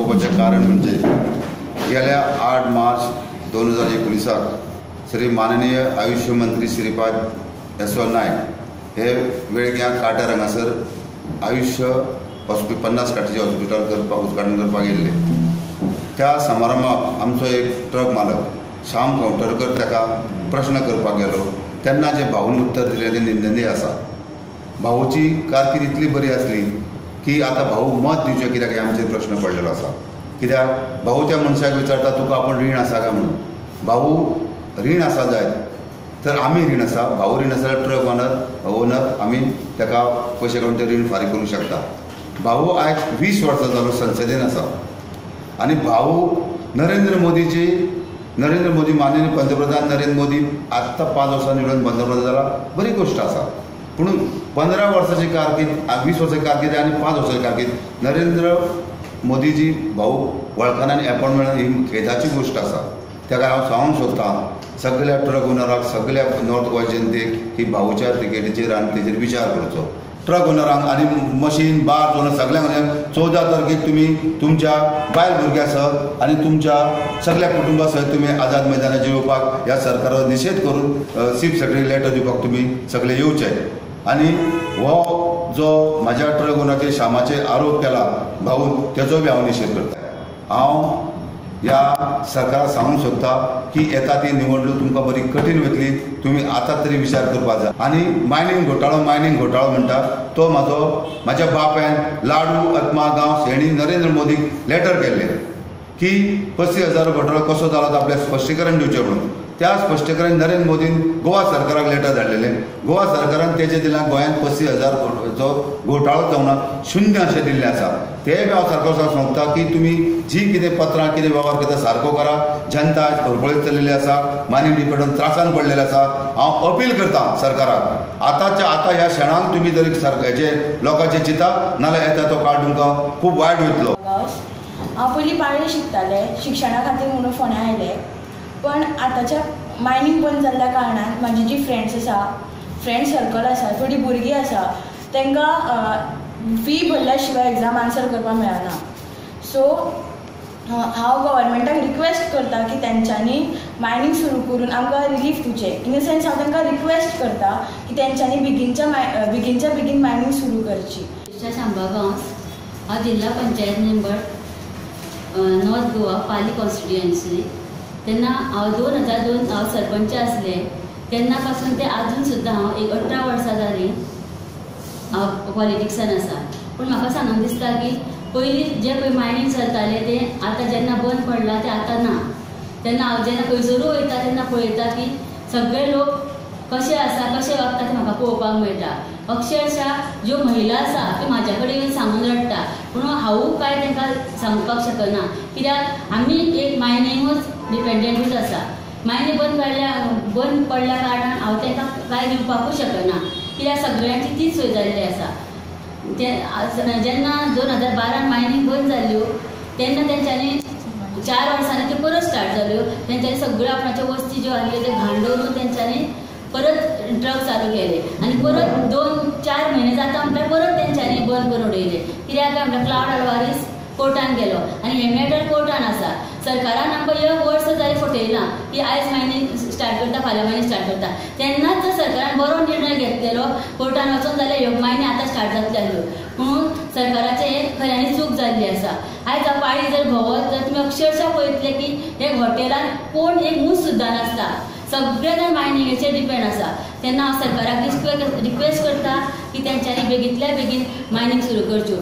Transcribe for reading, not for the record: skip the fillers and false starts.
बोलावपाचें कारण म्हणजे गेल्या 8 मार्च 2019 श्री माननीय आयुष्य मंत्री श्रीपाद येसो नायक हे वेळग्या काट्यार हांगासर आयुष्य हॉस्पिटल 50 खाटीचें हॉस्पिटल उद्घाटन करपाक गेल्ले। त्या समारंभाक आमचो एक ट्रक मालक श्याम कवटरकर ताका प्रश्न करपाक गेलो तेन्ना जे भाऊन उत्तर दिलें तें निंदनीय आसा। भाऊची कारकीर्द इतली बरी आसली की आता भाऊ मत दिवचें कित्याक हे आमचेर प्रश्न पडलेलो आसा। कित्याक भाऊ त्या मनशाक विचारता तुका आपण रीण आसा काय म्हणून। भाऊ रीण आसा जायत तर आमी रीण आसा, भाऊ रीण आसा ट्रक ओनर आमी ताका पयशे काडून ते रीण फारीक करूंक शकता। भाऊ आयज 20 वर्सां जालो संसदेन आसा आनी भाऊ नरेंद्र मोदी माननीय पंतप्रधान नरेंद्र मोदी आत्ता 5 वर्सां निवडून पंतप्रधान जाला, बरी गोष्ट आसा। पूण 15 वर्सांची कारकीर्द 20 वर्सांची कारकीर्द आनी 5 वर्सांची कारकीर्द नरेंद्र मोदीजी भाऊ वळखना आनी अपॉइंटमेंट ही खेदाची गोष्ट आसा। ताका हांव सांगूंक सोदतां सगळ्या ट्रक ओनराक सगळ्या नॉर्थ गोंय जनतेक की भाऊच्या तिकेटीचेर आनी तेजेर विचार करचो। ट्रक ओनरांक आनी मशीन बार चोर सगळ्यांक 14 तारखेक तुमी तुमच्या बायल भुरग्यां सह आनी तुमच्या सगळ्या कुटुंबा सयत तुमी आझाद मैदानाचेर येवपाक ह्या सरकारावर निशेध करून चीफ सेक्रेटरी लेटर दिवपाक तुमी सगळे येवचे। आनी हो जो म्हाज्या ट्रक ओनराचेर श्यामाचेर आरोप केला भाऊन तेजो बी हांव निशेध करता। हांव ह्या सरकाराक सांगूंक सोदता की येता ती निवडणूक तुमकां बरी कठीण वतली, तुमी आतां तरी विचार करपाक जाय। आनी मायनींग घोटाळो म्हणटा तो म्हाज्या बापायन लाडू आत्मागांव शेणी नरेंद्र मोदीक लेटर केल्लें की 35,000 घोटाळो कसो जालो तो आपल्याक स्पश्टीकरण दिवचें म्हणून। त्या स्पश्टीकरण नरेंद्र मोदीन गोवा सरकाराक लेटर धाडलेलें। गोवा सरकारान तेजे दिला गोंयांत 35,000 जो घोटाळो जावना शून्य अशें दिल्लें आसा। ते बी हांव सरकाराक सांगता की तुमी जी कितें पत्रां कितें व्यवहार करता सारको करा। जनता आज फळफळीत चलिल्ली आसा, मायनींग डिपार्टमेंट त्रासान पडलेले आसा। हांव अपील करता सरकाराक आतांच्या आतां ह्या क्षणाक तुमी जरी हेजे लोकांचे चिता नाल्यार येता तो काळ तुमकां खूब वायट वयतलो। हांव पयलीं बाळ्ळे शिकतालें, शिक्षणा खातीर म्हणून फोंड्या आयलें, पण आतांच्या मायनींग बंद जाल्ल्या कारणान म्हाजी जी फ्रेंड सर्कल आसा, थोडी भुरगीं आसा, तांकां फी भरल्या शिवाय एग्जाम आन्सर करपाक मेळना। सो हांव गव्हर्मेंटाक रिक्वेस्ट करता की तेंच्यांनी मायनींग सुरू करून आमकां रिलीफ दिवचें। इन द सेन्स हांव तांकां रिक्वेस्ट करता की तेंच्यांनी बेगीनच्या बेगीन मायनींग सुरू करची। शांबा गांवस हांव जिल्हा panchayat member north Goa Pali constituency. तेन्ना हांव 2002 हांव सरपंच आसले तेन्ना पासून ते आजून सुद्दां हांव एक 18 वर्सां जालीं हांव पॉलिटिक्सान आसा। पूण म्हाका सांगून दिसता की पयलीं जे पळय मायनींग चलतालें तें आतां जेन्ना बंद पडलां तें आतां ना। तेन्ना हांव जेन्ना खंयसरूय वयता तेन्ना पळयता की सगळे लोक कशे आसा कशे वागता तें म्हाका पळोवपाक मेळटा। अक्षरशः ज्यो महिला आसा त्यो म्हाज्या कडेन येवन सांगून रडटा, पूण हांवूय काय तांकां सांगपाक शकना कित्याक आमी एक मायनींगूच डिपेंडंटूच आसा। मायनींग बंद पडल्या कारणान हांव तांकां कांय दिवपाकूच शकना कित्याक सगळ्यांची तीच सोय जाल्ली आसा। जेन्ना 2012 मायनींग बंद जाल्यो तेन्ना तेंच्यांनी 4 वर्सांनी त्यो परत स्टार्ट जाल्यो। तेंच्यांनी सगळ्यो आपणाच्यो वस्ती ज्यो आसल्यो त्यो घाण दवरून तेंच्यांनी परत ट्रक चालू केले आनी परत 2-4 म्हयने जाता म्हटल्यार परत तेंच्यांनी बंद करून उडयले। कित्याक काय म्हटल्यार क्लावड आल्वारीस कोर्टान गेलो आनी हे मॅटर कोर्टान आसा। सरकारान आमकां 1 वर्स जाली फटयलां की आयज मायनींग स्टार्ट करता फाल्यां मायनींग स्टार्ट करता। तेन्नाच जर सरकारान बरो निर्णय घेतलेलो कोर्टान वचून जाल्यार ह्यो मायनी आतां स्टार्ट जातल्यो आसल्यो। म्हणून सरकाराचें हें खऱ्यांनी चूक जाल्ली आसा। आयज हांव पाळी जर भोंवत जाल्यार तुमी अक्षरशः पळयतले की हे हॉटेलान कोण एक मूस सुद्दां नासता, सगळे जाण मायनिंगेचेर डिपेंड आसा। तेन्ना हांव सरकाराक रिक्वेस्ट करता की तेंच्यांनी बेगींतल्या बेगीन मायनींग सुरू करच्यो।